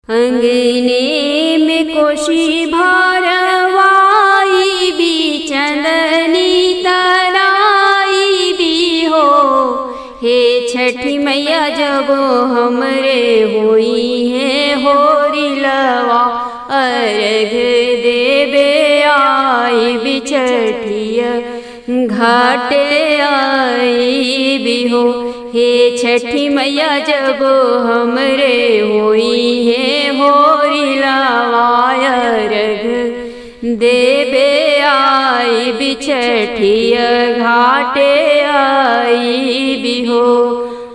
अंगने में कोशी भरवाई भी चंदनी तराई भी हो। हे छठी मैया जब हमरे होई है होरिलवा अर्घ देवे आई भी छठिया घाटे आई भी हो। हे छठी मैया जब हमरे होई है होरिलवा अर्घ देवे आई भी छठिया घाटे आई भी हो।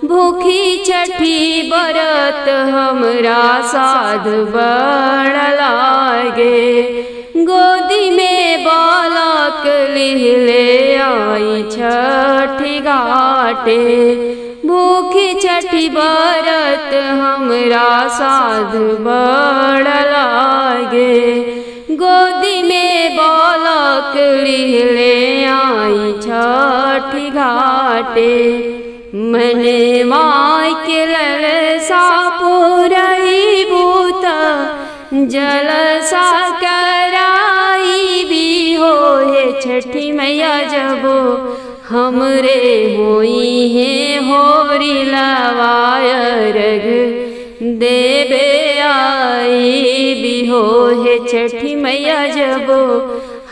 भूखी छठी बरत हमरा साध बड़ लागे, गोदी में बालक लिहले आई छठी घाटे। भूखी छठी बरत हमरा साध बड़ लागे, गोदी में बालक लिहले आई छठी घाटे। मनवा के ललसा पुरई बूत जलसा कराई भी हो। हे छठी मैया जब हमरे होई है होरिलवा अर्घ देवे आई भी हो। हे छठी मैया जब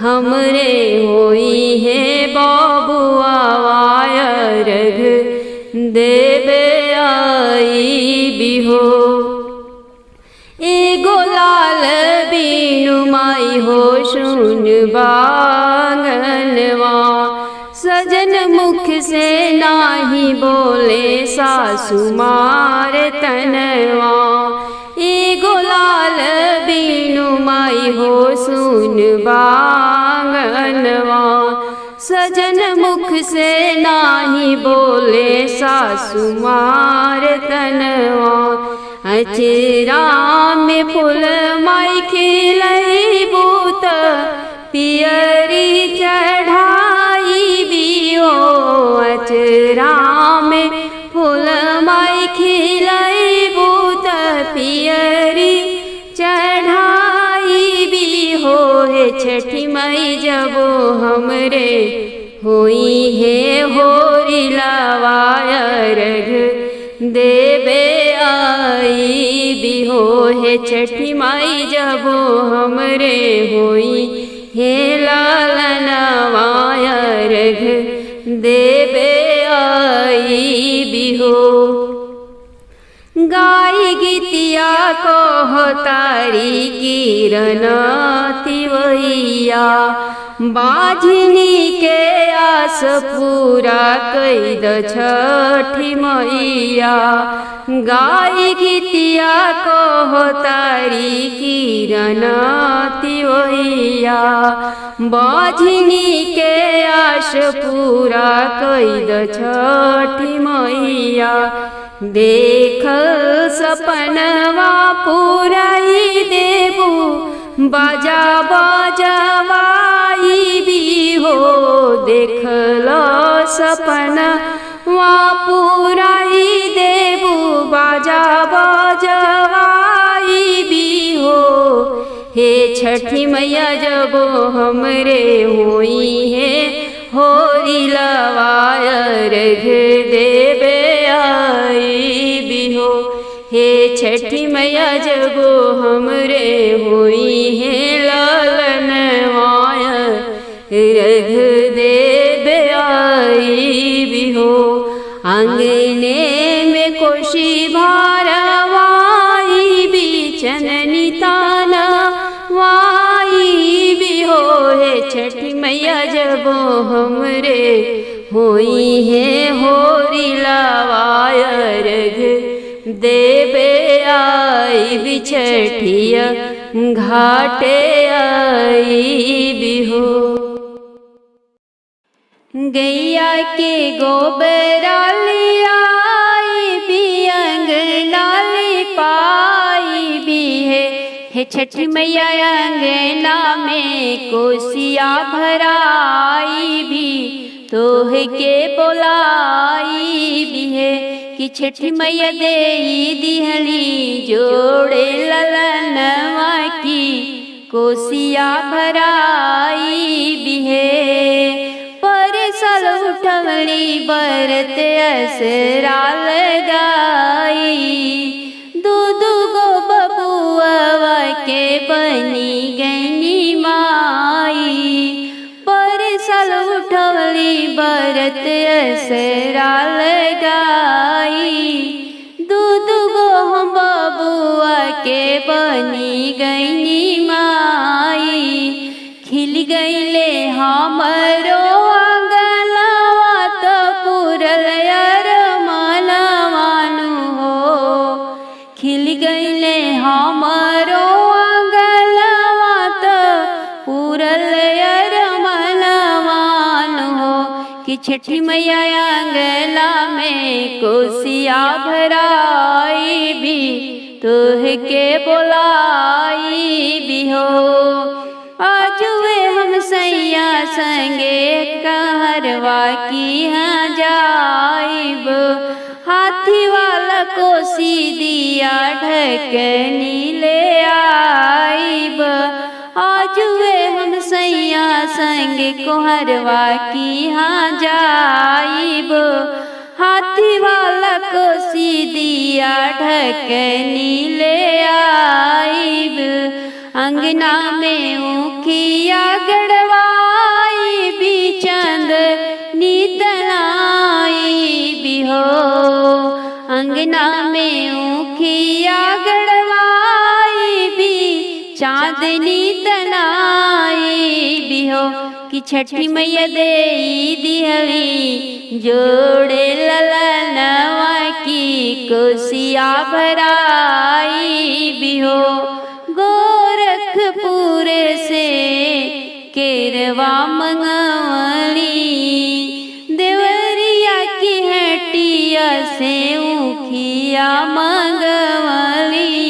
हमरे होई है बबुआ अर्घ देवे आई भी हो। एगो लाल बीनु माई हो सुन बांगनवा, सजन मुख से नाही बोले सासु मार तनवा। एगो लाल बीनु माई हो सुन बांगनवा, सजन मुख से नाही बोले सासु मार तनवा। अचरा में फूल माई खिलई बूत पियरी चढ़ाई भी हो। अचरा में फूल माई खिलई बूत पियरी चढ़ाई भी हो। हे छठी माई जब हमरे होई है होरिलवा अर्घ देवे आई भी हो। हे छठी माई जब हमरे होई हे लालनवा अर्घ देवे आई भी हो। गाय गीतिया को तारी किरण तिवैया, बाझनी के आस पूरा कैद छठी मैया। गाय गीतिया को तारी किरण तिवैया, बाझनी के आस पूरा कैद छठी मैया। देख सपनवा पुराई देबू बाजा बाजवाई भी हो। देखलो सपनवा पुराई देबू बाजा बाजवाई भी हो। हे छठी मैया जब हमरे होई है होरिलवा अर्घ देवे आई भी हो। हे छठी मैया जब हमरे होई है लालनवा अर्घ देवे आई भी हो। आंगने में कोशी भरवाई भी चननी ताना वाई भी हो। हे छठी मैया जब हमरे होई है होरिलवा अर्घ देवे आई भी छठिया घाटे आई भी हो। गैया के गोबरा लियाई भी अंगना लिपाई भी है। हे छठी मैया अंगना में कोसिया भराई भी तोह के बोलाई भी है। कि छठी मैया देई दिहली जोड़े लला कोसिया भराई बिहे। पर सल उठवली बरत असरा लगाई, दूध गो बबुआ के बनी गई माई। पर सल उठवली बरत असरा लगाई, दूध गो हम बबुआ के बनी गई माई। खिल गईले हमरो आंगनवा तो पूरल यार मनवानु हो। खिल गईले हमरो आंगनवा तो पूरल यार मनवानु हो। कि छठी मैया आंगला में कोसिया भराई भी, तोह के बोलाई भी हो। आजुए हम सैया संगे कहरवा की हाँ जाइब, हाथी वाला कोसी दिया ढकनी ले आइब। आजुए हम सैया संग कोहरवा की हाँ जाइब, हाथी वाला कोसी दिया ढकनी ले आइब। अंगना में ऊखिया गड़वाई भी, चंद नीतनाई भी हो। अंगना में ऊखिया गड़वाई भी, चांदनी तनाई भी हो। कि छठी मैया दे दिहली जोड़े ललनवा की, कोसिया भराई भी हो। गोरखपुर से केरवा मंगवली, देवरिया की हटिया से ऊखिया मंगवली।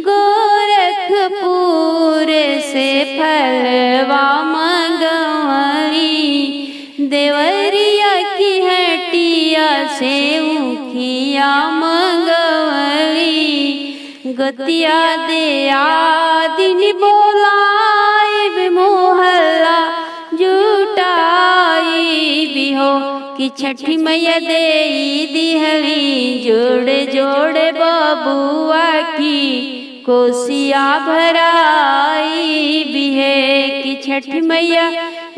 गोरखपुर से फलवा मंगवली, देवरिया की हटिया से ऊखिया मंगवली। गतिया दे दिन बोलाई मोहल्ला जुटाई भी हो। कि छठी मैया दे दिहली जोड़े जोड़े बबुआ की, कोसिया भराई भी है। कि छठी मैया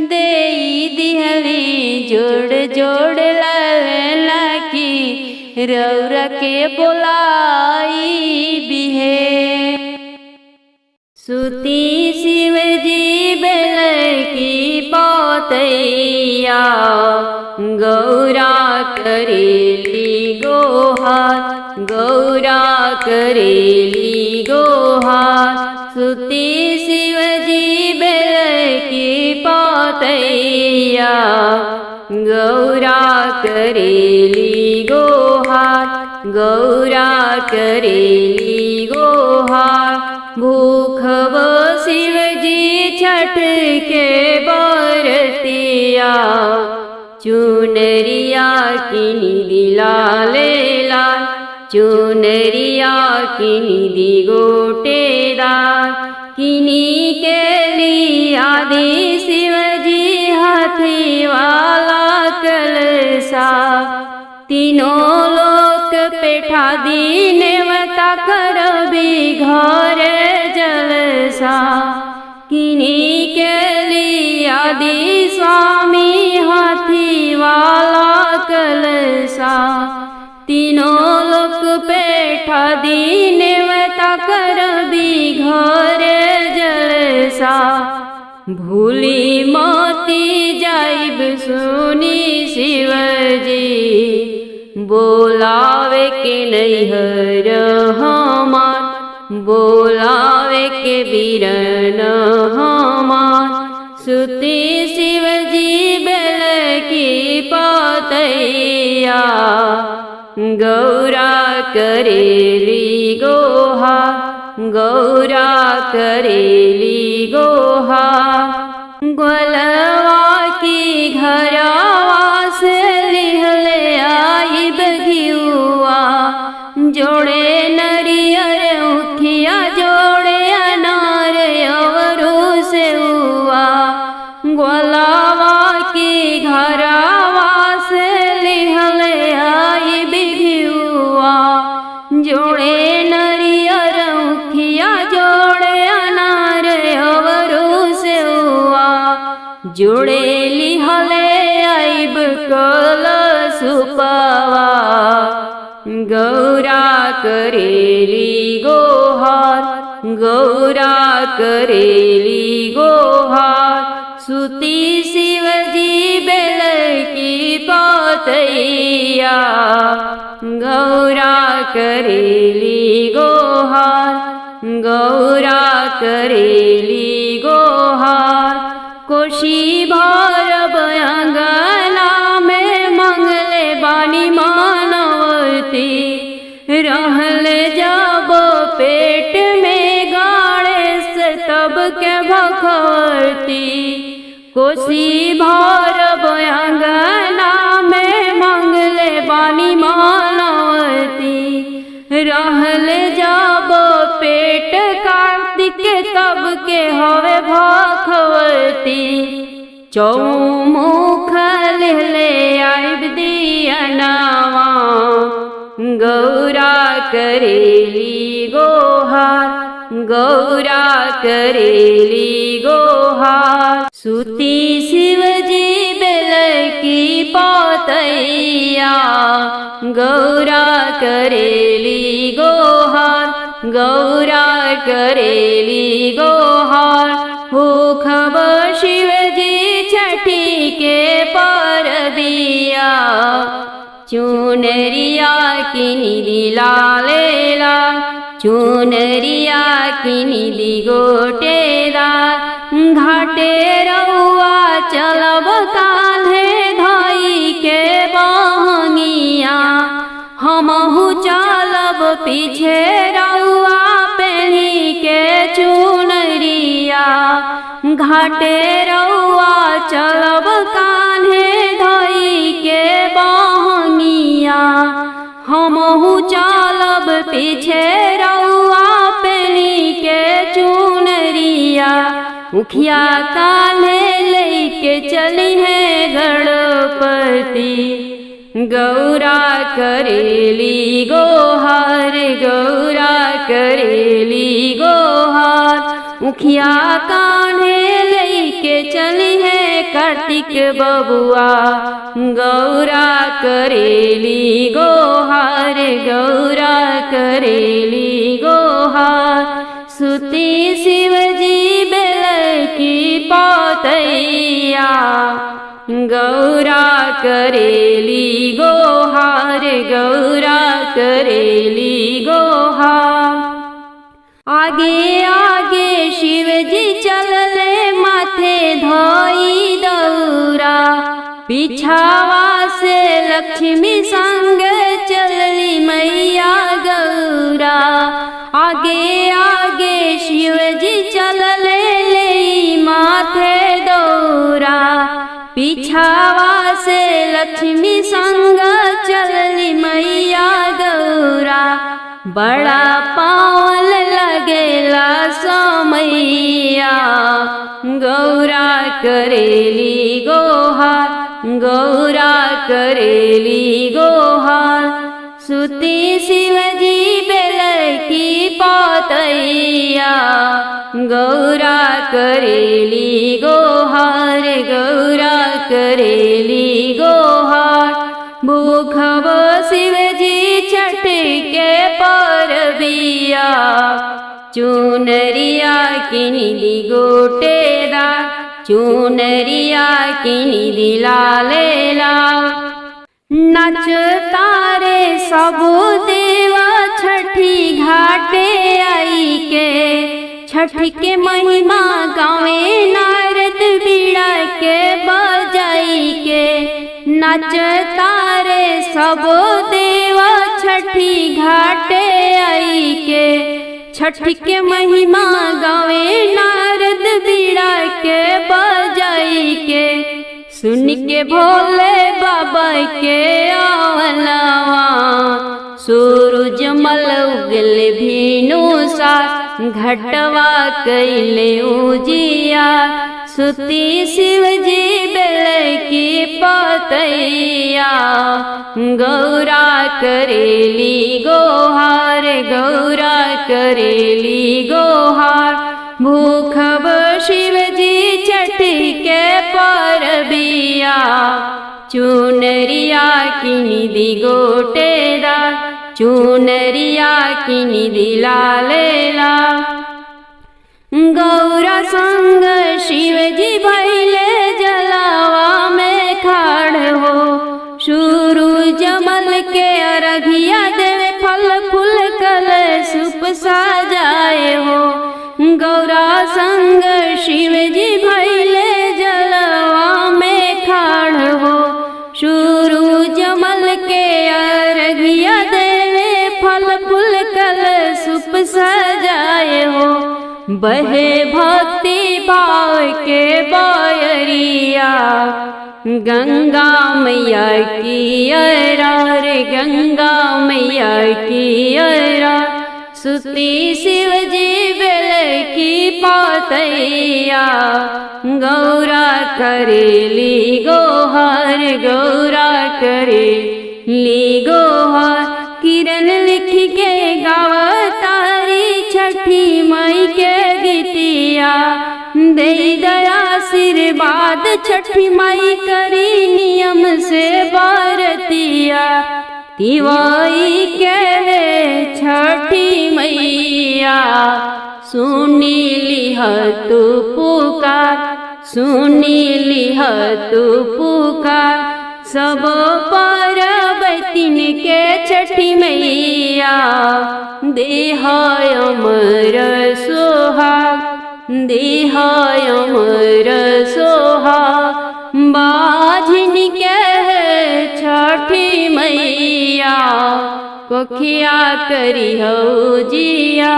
दे दिहली जोड़े जोड़े ललना की, रौरा के बोलाई भी है। सुती शिव जी बेल की पौतैया, गौरा करेली गोहार, गौरा करेली गोहार। सुती शिव जी बेल की पौतैया, गौरा करेली गोहार, गौरा करेली गोहार। भूखब शिव जी छठ के बरतिया, चुनरिया किनी दिला लेला, चुनरिया किनी दी गोटेदार। किनी के लिया दी शिव जी हाथी वाला कलसा, तीनों लोक पेठा दी नेवता करबी घर जलसा। किनी के लिया दी स्वामी हाथी वाला कलसा, तीनों लोक पेठा दी नेवता करबी घर जलसा। भूली मोती जाइब सुनी शिव जी, बोलावे के नैहर हमार, बोलावे के बीरन हमार। सुती शिव जी बेल की पौतैया, गौरा करेली गोहा, गौरा करेली गोहा। ग्वालवा की घरवा से लिहले आई बघियुआ, जोड़े नरियर उखिया जोड़े अनार जुड़ेली हले आइब कलशुपवा गौरा करेली गोहार गौरा करेली गोहार सुती शिवजी बेल की पतैया गौरा करेली गोहार गौरा करेली गोहार कोशी भरब अंगना में मंगले बानी मानवती रहल जब पेट में गणेश तब के भखवती कोशी भरब अंगना में मंगले बानी मानवती रहल जब पेट कार्तिक तब के हवे भखवती चौमुख ले आइब दियनवा गौरा करेली गोहार गौरा करेली गोहार सुती शिवजी बेल की पतैया गौरा करेली गोहार गौरा करेली गोहार भूखब शिवजी छठी के परबिया चुनरिया किनी दिलालेला चुनरिया किनी दी गोटेदार घाटे रउआ चलब कान्हे धई के बहंगिया हमहु चलब पीछे रउआ पेनी के चुनरिया घाटे रउआ चलब कान्हे धई के बहंगिया हमहु चलब पीछे रउआ पेनी के चुनरिया मुखिया कान्हे लेके चली है गणपति गौरा करेली गोहार गौरा करेली गोहार मुखिया कान्हे लेके चली है कार्तिक बबुआ गौरा करेली गोहार गौरा करेली गोहार सुती शिवजी बेल की पतैया गौरा करेली गोहार गौरा करेली गोहार आगे आगे शिवजी चलले माथे धोई दौरा पिछावा से लक्ष्मी संग चलली मैया गौरा आगे आगे शिवजी चलले ले माथे दौरा पिछावा से लक्ष्मी संग चलली मैया गौरा बड़ा पावन लगेला समैया गौरा करेली गोहार गौरा करेली गोहार सुती शिवजी बेल की पतैया गौरा करेली गोहार गौरा करेली गोहार भूखब शिवजी छठ के परबिया चुनरिया किनी दी गोटेदार चुनरिया किनी दी लालेला नाच तारे सबो देवा छठी घाटे आई के छठ के महिमा गावे नारद बीड़ा के बजाई के नाच तारे सबो देवा छठी घाटे आई के छठ के महिमा गावे नारद बीड़ा के बजाई के सुन के भोले बाबा के आवलवा सूरज मल उगल भीनु सा घटवा कैले उजिया सुती शिवजी बेल की पतैया गौरा करेली गोहार गौरा करेली गोहार भूखब शिवजी छठ के चुनरिया किनिदी गोटेदार चुनरिया किनिदी लालेला गौरा संग शिवजी भैले जलावा में खाड़ हो शुरू जमल के अरघिया देवे फल फूल कलशुप सजाए हो गौरा संग शिवजी भैले जलावा में खाड़ हो शुरू जमल के अरघिया देवे फल फूल कलशुप सजाए हो बहे भक्ति भाव के बायरिया गंगा मैया की अरार गंगा मैया की अरार सुती शिवजी बेल की पातैया गौरा करेली गोहार गौरा करेली गोहार किरण लिख के गावतारी छठी मई के गीतिया दे दया आशीर्वाद छठी माई करी नियम से बारतिया तिवाई के छठी मैया सुनी लिह तू पुकार सुनी लिह तू पुकार सब पार्वतीन के छठी मैया देहाय अमर सोहाग देहाय अमर सोहाग बाझिन के छठी मैया कोखिया करी हो जिया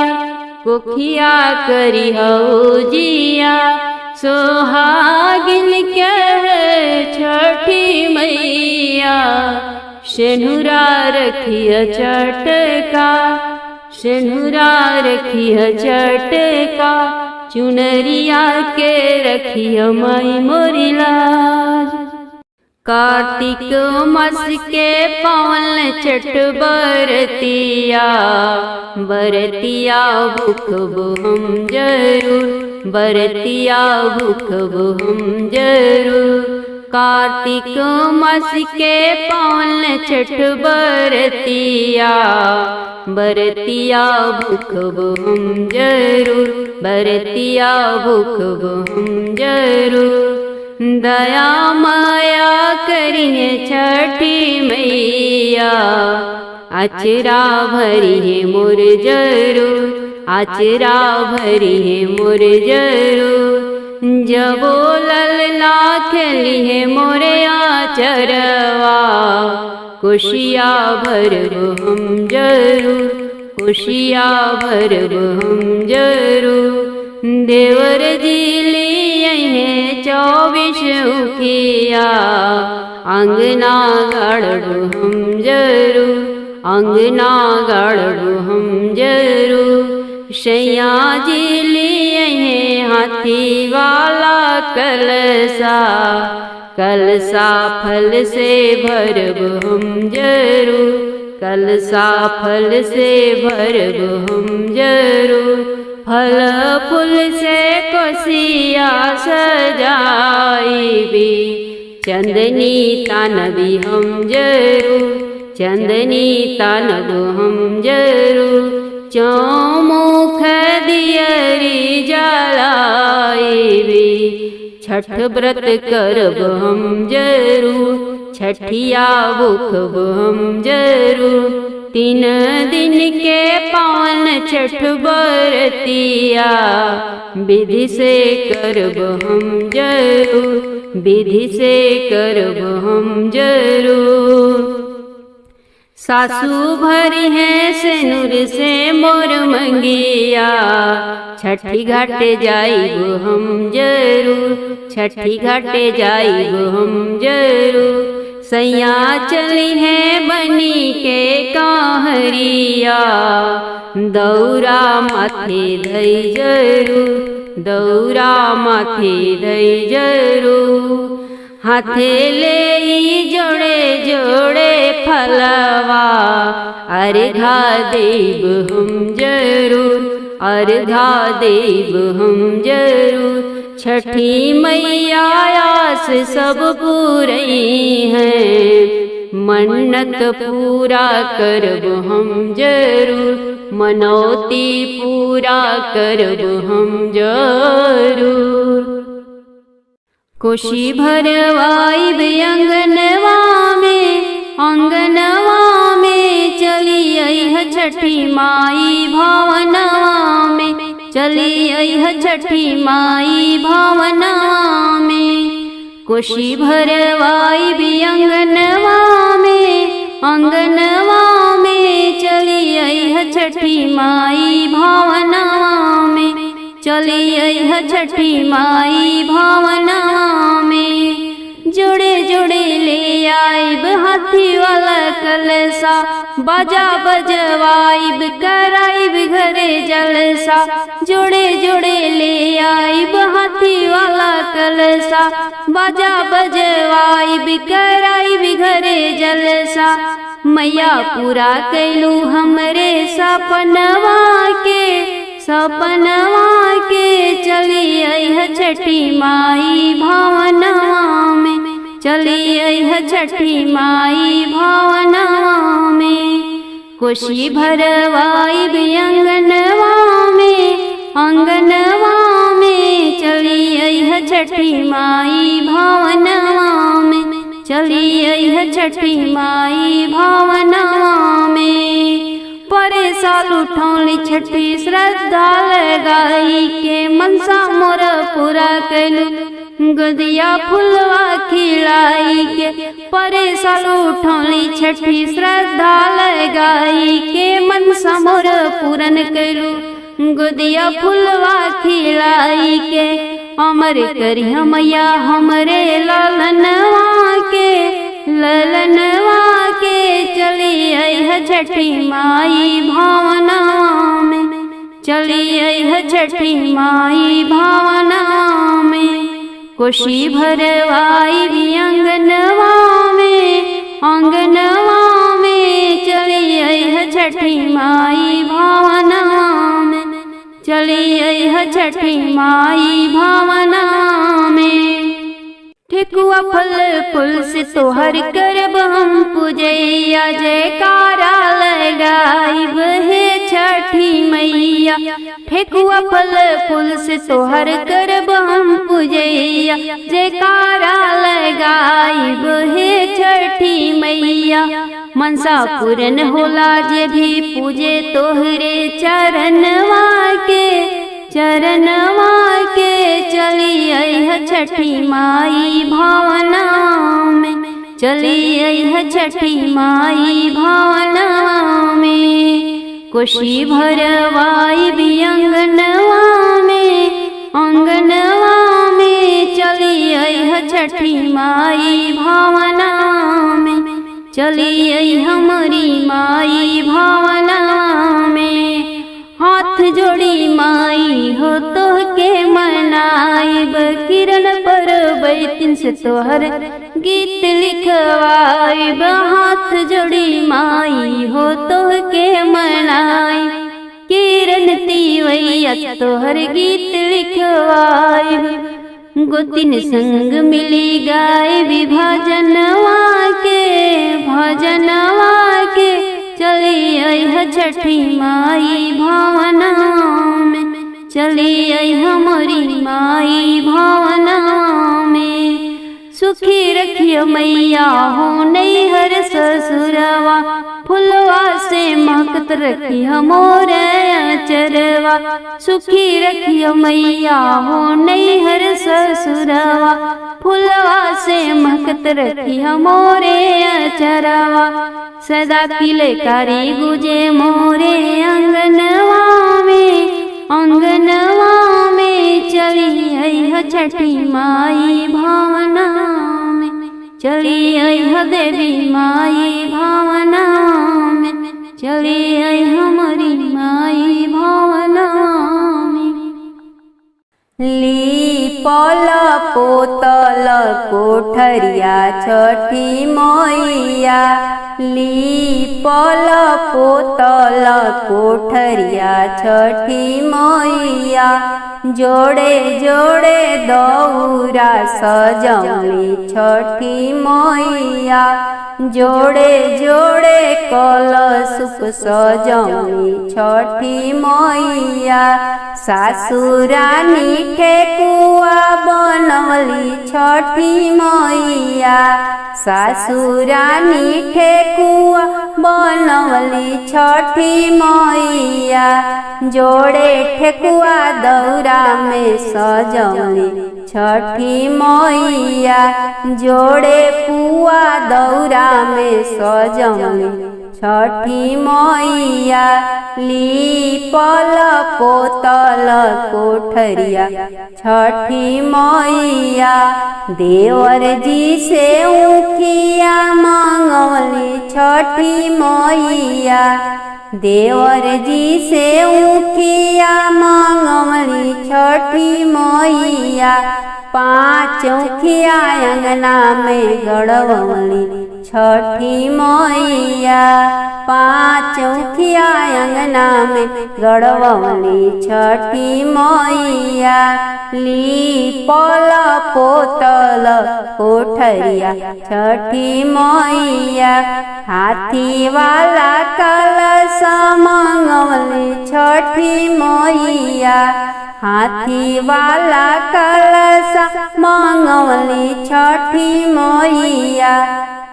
कोखिया करी हो जिया सोहागिन के छठी मैया सेनुरा रखिया चटका सेनुरा रखिया चटका चुनरिया के रखिया माई मोरी लाज कार्तिक मास के पावन छठ बरतिया बरतिया भूखब हम जरूर बरतिया भूखब हम जरूर कार्तिक मास के पावन छठ बरतिया बरतिया भूखब हम जरूर बरतिया भूखब हम जरूर दया माया करिए छठी मैया आचरा भरी है मोर जरूर आचरा भरी है मोर जरूर जबो ललना खेली है मोरे आचरवा खुशिया भरब हम जरूर खुशिया भरब हम जरूर देवर जिली है 24 उखिया अंगना गाड़ब हम जरूर अंगना गाड़ब हम जरूर शैया जिली है हाथी वाला कलसा कलसा फल से भरब हम जरूर कलसा फल से भरब हम जरूर फल फूल से कोसिया सजाई भी चंदनी तानबी हम जरूर चंदनी तानब हम जरूर चौमुख दियरी जलाई भी छठ व्रत करब हम जरूर छठिया भूखब हम जरूर 3 दिन के पावन छठ बरतिया विधि से करब हम जरूर विधि से करब हम जरूर सासू भरी है सेनुर से मोर मंगिया छठी घाटे जाइब हम जरूर छठी घाटे जाइब हम जरूर सैया चली है बनी के काहरिया दौरा माथे धई जरूर दौरा माथे धई जरूर हाथे ले जोड़े जोड़े फलवा अर्घा देव हम जरूर अर्घा देव हम जरूर छठी मैया आस सब पूरी हैं। मन्नत पूरा करब हम जरूर, मनौती पूरा करब हम जरूर। कोशी भरवाइब अंगनवा में, अंगनवा में चली अइह छठी माई भवनवा में, चली अइह छठी माई भवनवा में। कोशी भरवाइब अंगनवा में, अंगनवा में चली अइह छठी माई भवनवा में, चली अइह छठी माई भवनवा में। जोड़े जोड़े ले आइब हाथी वाला कलसा, बाजा बजवाइब कराइब घरे जलसा। जोड़े जोड़े ले आइब हाथी वाला कलसा, बाजा बजवाइब कराइब घरे जलसा। मैया पूरा कैलू हमरे सपनवा के, सपनवा के चली अइह छठी माई भवनवा में, चली अइह छठी माई भवनवा में। कोशी भरवाइब अंगनवा में, अंगनवा में चली अइह छठी माई भवनवा में, चली अइह छठी माई भवनवा में। परे साल उठौली छठी श्रद्धा लगाई के, मनसा मोर पूरा कैलू गदिया फुलवा खिलाई के। परे साल उठौली छठी श्रद्धा लगाई के, मनसा मोर पूरन कैलू गदिया फुलवा खिलाई के। अमर करी मैया हमरे ललनवा के, ललनवा के चली अइह छठी माई भवनवा में, चली अइह छठी माई भवनवा में। कोशी भरवाइब अंगनवा में, अंगनवा में चली अइह छठी माई भवनवा में, चली अइह छठी माई भवनवा में। ठेकुआ फल फूल से तोहर करब हम पूजैया, जयकारा लगाइब हे छठी मैया। ठेकुआ फल फूल से तोहर करब हम पूजैया, जयकारा लगाइब हे छठी मैया। मनसा पूरन होला जे भी पूजे तोहरे चरणवा के, चरणवा के चली अइह छठी माई भवनवा में, चली अइह छठी माई भवनवा में। कोशी भरवाइब अंगनवा में, अंगनवा में चली अइह छठी माई भवनवा में, चली अइह हमरी माई भवनवा में। हाथ जोड़ी माई हो तोहके मनाइब, किरण पर बैतिन से तोहर गीत लिखवाइब। हाथ जोड़ी माई हो तोहके मनाइब, किरण तिवैया तोहर गीत लिखवाइब। गोतिन संग मिली गाय भजनवा के, भजनवा के चली अइह छठी माई भवनवा में, चली अइह हमरी माई भवनवा में। सुखी रखियो मैया हो नैहर ससुरवा, फुलवा से महकत रखियो मोर अचरवा। सुखी रखियो मैया हो नैहर ससुरवा, फुलवा से महकत रखियो मोरे अचरवा। सदा किलकारी गुजे मोरे अंगनवा में, अंगनवा में चली अइह छठी माई भवनवा में, चली अइह देवी माई भवनवा में, चली अइह हमरी माई भवनवा में। लीपल पोतल कोठरिया छठी मैया, लीपल पोतल कोठरिया छठी मैया जोड़े जोड़े दौरा सजौली छठी मैया जोड़े जोड़े कलशुप सजौली छठी मैया सासुरानी ठेकुआ बनवली छठी मैया सासुरानी ठेकुआ बनवली छठी मैया जोड़े ठेकुआ दौरा में सजौली छठी मैया जोड़े पुआ दौरा में सजौली छठी मैया लीपल पोतल कोठरिया छठी मैया देवर जी से ऊखिया मांगवली छठी मैया देवर जी से ऊखिया मांगवली छठी मैया 5 ऊखिया अंगना में गड़वली छठी मैया 5 ऊखिया अंगना में गड़वली छठी मैया लीपल पोतल कोठरिया छठी मैया हाथी वाला कलश मांगवली छठी मैया हाथी वाला कलश मांगवली छठी मैया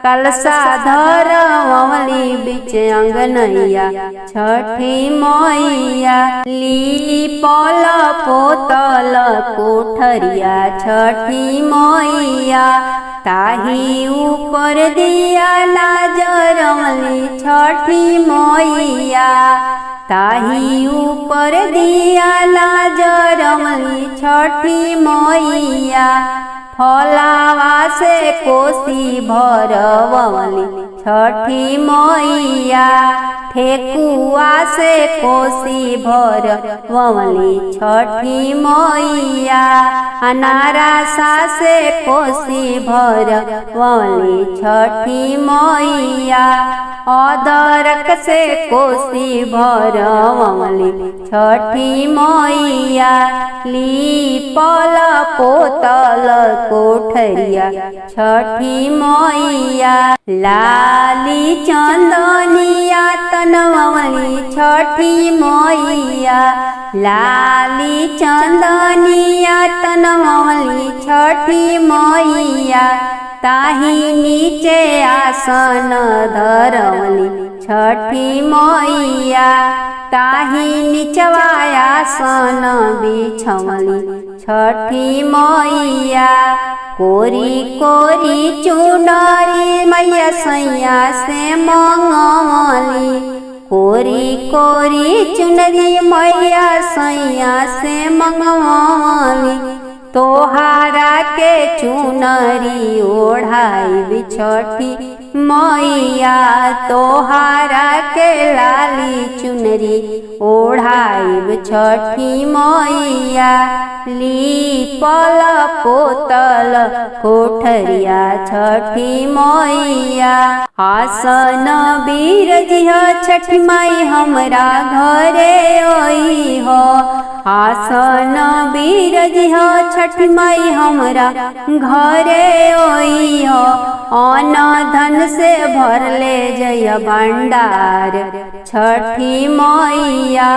कलशा धरवली बीच अंगनैया छठी मैया लीपल पोतल कोठरिया छठी मैया ताही ऊपर दिया नजरवली छठी मैया ताही ऊपर दिया नजरवली छठी मैया फलावा से कोसी भरवली छठी मैया ठेकुआ से कोसी भरवली छठी मैया अनारसा से कोसी भरवली छठी मैया अदरक से कोसी भरवली छठी मैया लीपल पोतल कोठरिया छठी मैया लाली चंदनिया तनवली छठी मैया लाली चंदनिया तनवली छठी मैया ताही नीचे आसन धरवली छठी मैया ताही नीचवा आसन बिछवली छठी मैया कोरी कोरी चुनरी मैया सैया से मंगवली कोरी कोरी चुनरी मैया सैया से मंगवली तोहारा के चुनरी ओढ़ाई छठी मैया तोहारा के लाली चुनरी ओढ़ाई छठी मैया लीपल पोतल कोठरिया छठी मैया आसन बिरजिह छठी माई हमरा घरे आई हो आसन बिरजिह छठी माई हमरा घरे आई हो अन धन से भर ले जय भंडार छठी मैया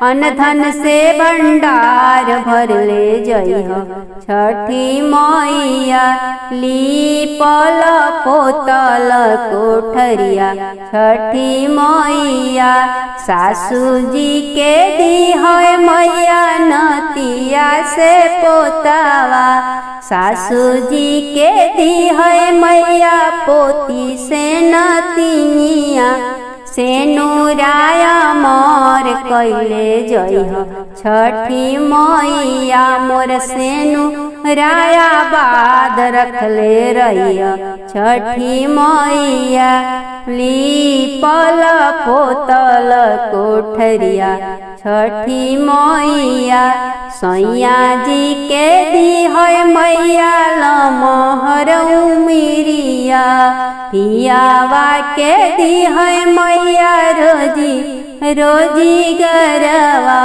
अन धन से भंडार भर ले जय छठी मैया लीपल पोतल कोठरिया छठी मैया सासू जी के दी है मैया नतिया से पोतावा सासू जी के दी है मैया पोती से नतिनिया से नूराया मोर कैले जइह छठी मैया मोर सेनु राया बाद रखले रहिया छठी मैया लीपल पोतल कोठरिया छठी मैया सैया जी के दी है मैया लमहर उमिरिया पियावा के दी है मैया रोजी गरवा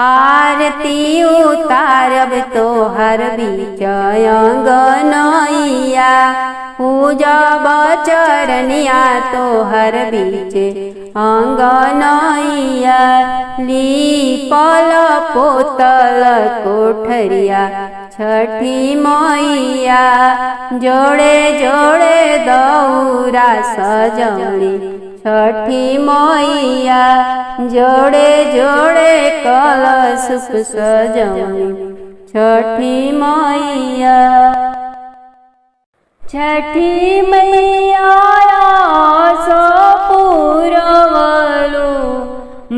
आरती उतारब तोहर बीच अंगनैया पूजब चरनिया तोहर बीच अंगनैया लीपल पोतल कोठरिया छठी मैया जोड़े जोड़े दौरा सजौली छठी मैया जोड़े जोड़े कलश सजौली छठी मैया। छठी मैया सो पुरवलु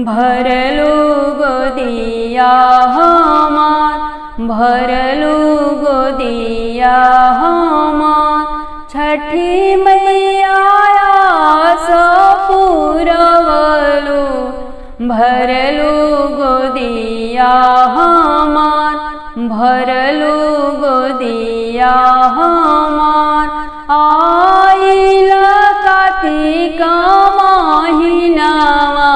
भरलु गोदिया हमार भरलु गोदिया हमार। छठी मैया सो पुरवलु भरलु गोदिया हमार भरलु गोदिया हमार। आइल कार्तिक महिनावा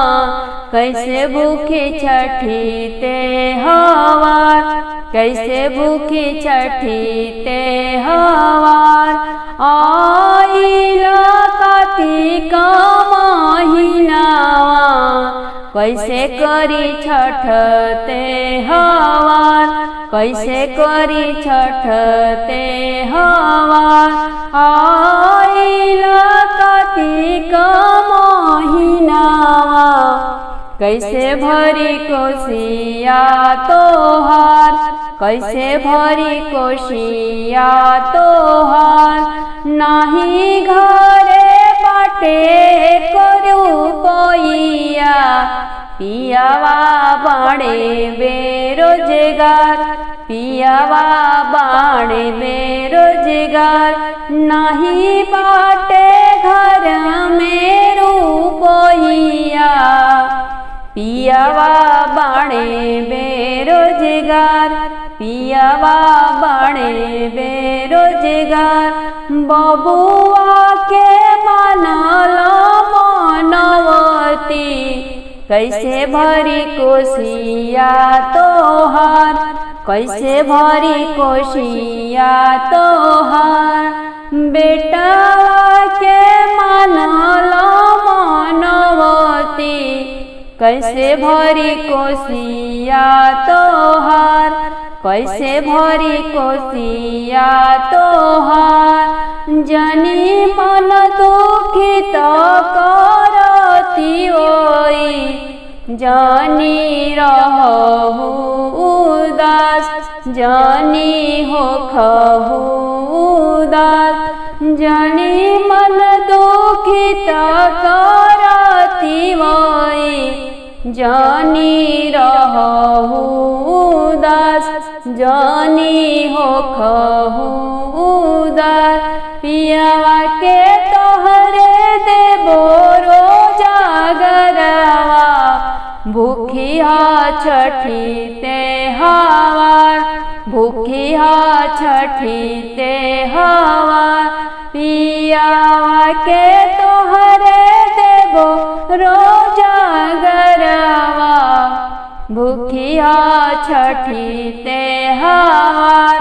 कैसे भूखी छठी त्योहार कैसे भूखी छठी त्योहार। आइल कार्तिक महिनावा कैसे करी छठ त्योहार कैसे करी छठ त्योहार। आइल कार्तिक महिनावा कैसे भरी कोसिया तोहार कैसे भरी कोसिया तोहार। नाही घरे बाटे करू पैया पियावा बाड़े बेरोजगार पियावा बाड़े बेरोजगार। नहीं बाटे घर में रुपैया पियावा बाड़े बेरोजगार पियावा बाड़े बेरोजगार। बबुआ के मनल मनवती कैसे भरी कोसिया तोहार कैसे भरी कोसिया तोहार। बेटा के मनल मनवती कैसे भरी कोसिया तोहार कैसे भरी कोसिया तोहार। जनी मन दुखित करती ओई जानी रहू उदास जानी होखहु उदास। जानी मन दुखित करती ओई जानी रहू उदास जानी होखहु उदास। पियावा के तोहरे देबो रोजागरवा भूखिया छठी त्योहार भूखिया छठी त्योहार। पियावा के तोहरे देबो रोजागरवा भूखिया छठी त्योहार।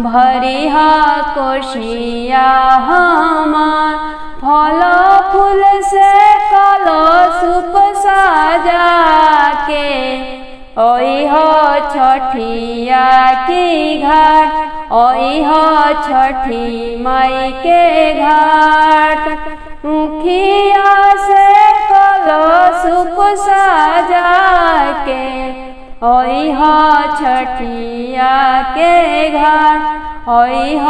भरिहा कोशिया हमार फल फूल से कलशुप सजा के ओइह छठिया की घाट ओइह छठी माई के घाट। मुखिया से कलशुप सजा के ओइह छठिया के घाट ओइह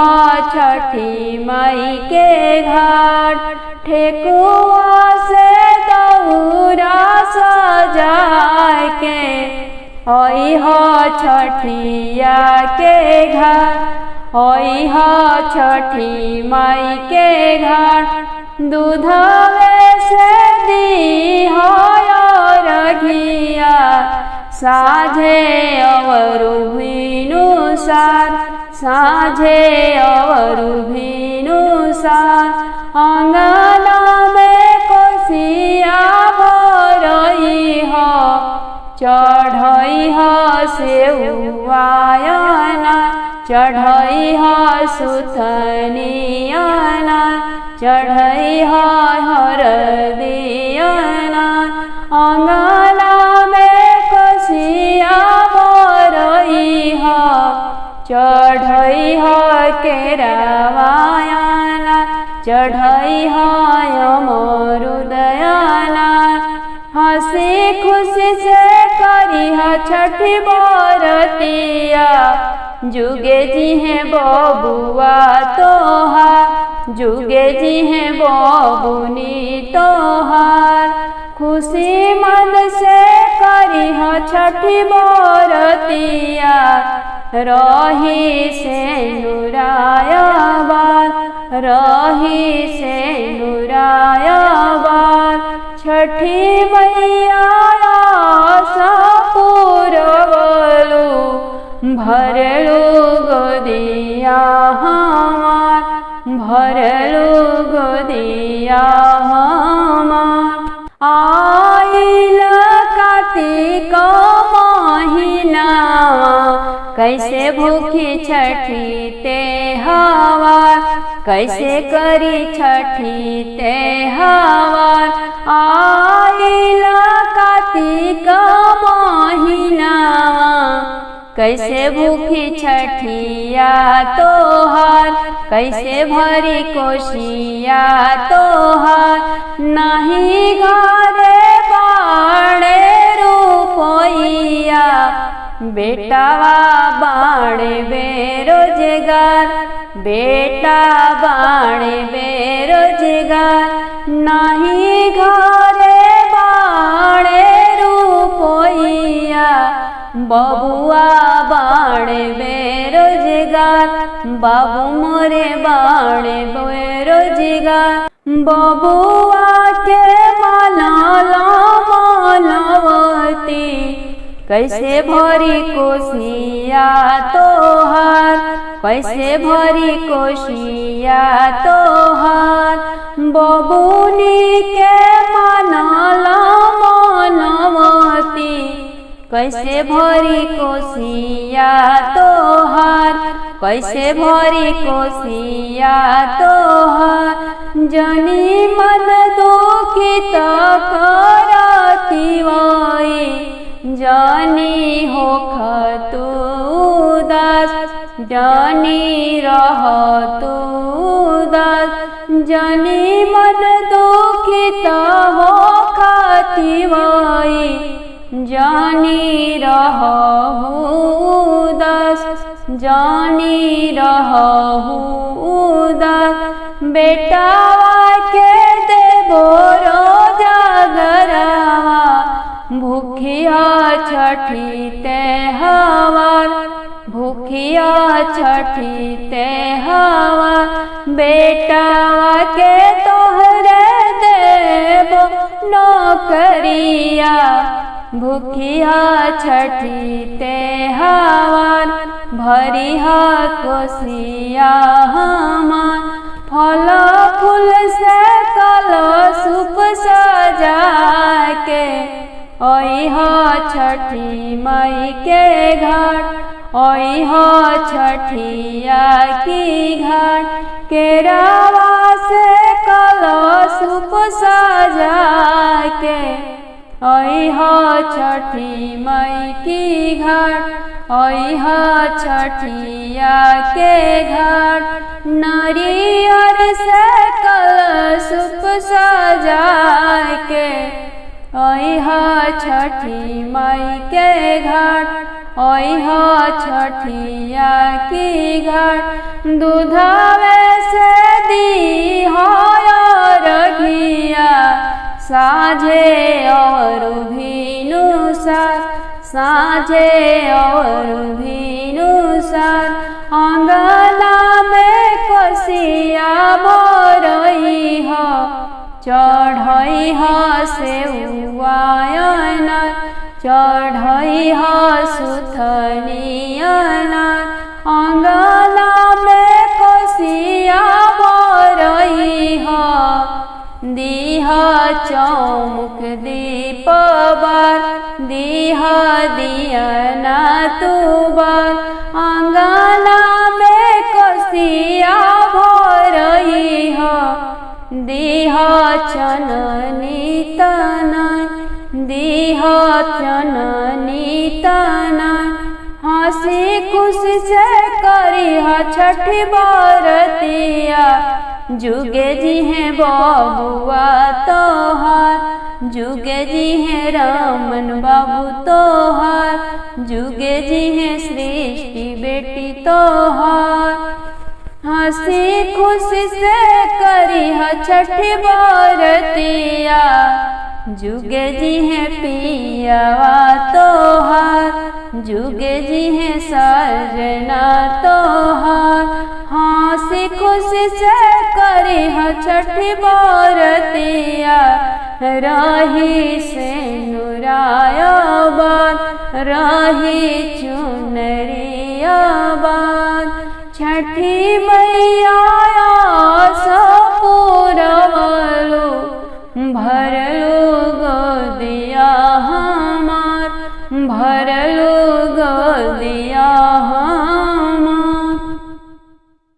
छठी माई के घाट। ठेकुआ से दौरा सजा के ओइह छठिया के घाट ओइह छठी माई के घाट। दूधवे से दीह रघिया साझे अवरु सार साझे और भिनु सार अंगना में कोसिया भरई ह चढ़ई ह सेउआयना चढ़ई ह सुथनियना चढ़ई ह हरदियना अंगना में कोसिया भरई ह चढ़ई ह केरावायना चढ़ई ह अमरुदयना हंसी खुशी से करी ह छठी बरतिया जुगे जी हैं बबुआ तोहार जुगे जी हैं बबुनी तोहार खुशी मन से करी ह छठी बरतिया रही से नुरायाबाद रही से नुरायाबाद छठी मैया पुरवलु भरलु गोदिया हमार भरलु गोदिया हमार आइल कार्तिक महीना कैसे भूखी छठी त्योहार कैसे करी छठी त्योहार आइल कार्तिक महीना कैसे भूखी छठिया तोहार कैसे भरी कोशिया तोहार नहीं घरे बाड़े रुपैया बेटावा बाड़े बेरोजगार बेटा बाड़े बेरोजगार नहीं घरे बाड़े रुपैया बबुआ बाड़े बेरोजगार बाबू मोरे बाड़े बेरोजगार बबुआ के मानला मानवती कैसे भरी कोशिया तोहार कैसे भरी कोशिया तोहार बबुनी के मानला मानवती कैसे भरी कोशिया तोहार कैसे भरी कोशिया तोहार जनी मन दुखित करती वही जनी होख तू उदास जनी रह तू उदास जनी मन दुखित होखती वही जानी रहू उदास जानी रहू उदास बेटावा के देबो रोजगरवा भूखिया छठी त्योहार भूखिया छठी त्योहार बेटावा के तोहरे देबो नौकरिया भूखिया छठी त्योहार भरिहा कोशिया हमार फल फूल से कलशुप सजा के ओह छठी मई के घाट ओह छठिया की घाट केरावा से कलशुप सजा के ओह छठी मई की घाट ओह छठिया के घाट नारियर से कलशुप सजा के ओह छठी मई के घाट ओह छठिया की घाट दूधवे से दी रघिया साझे और भिनु सार साझे और भिनु सार अंगना में कोशिया भरई ह चढ़ई ह सेउआयना चढ़ई ह सुथनियना चौमुख दीप बार, दीह दिया ना तू बार। अंगना में कोसिया भरई हो, दीह चननी तनय, दीह चननी तनय। हंसी खुशी से करी छठ बरतिया, जुगे जी हैं बबुआ तोहार, जुगे जी हैं रमन बाबू तोहार, जुगे जी हैं सृष्टि बेटी तोहार। हंसी खुशी से करी छठ बरतिया, जुगे जी हैं पियावा तोहार, जुगे जी हैं सजना तोहार। हंसी खुशी से करी छठ बरतिया, रही से नुरायाबाद, रही चुनरियाबाद। छठी मैया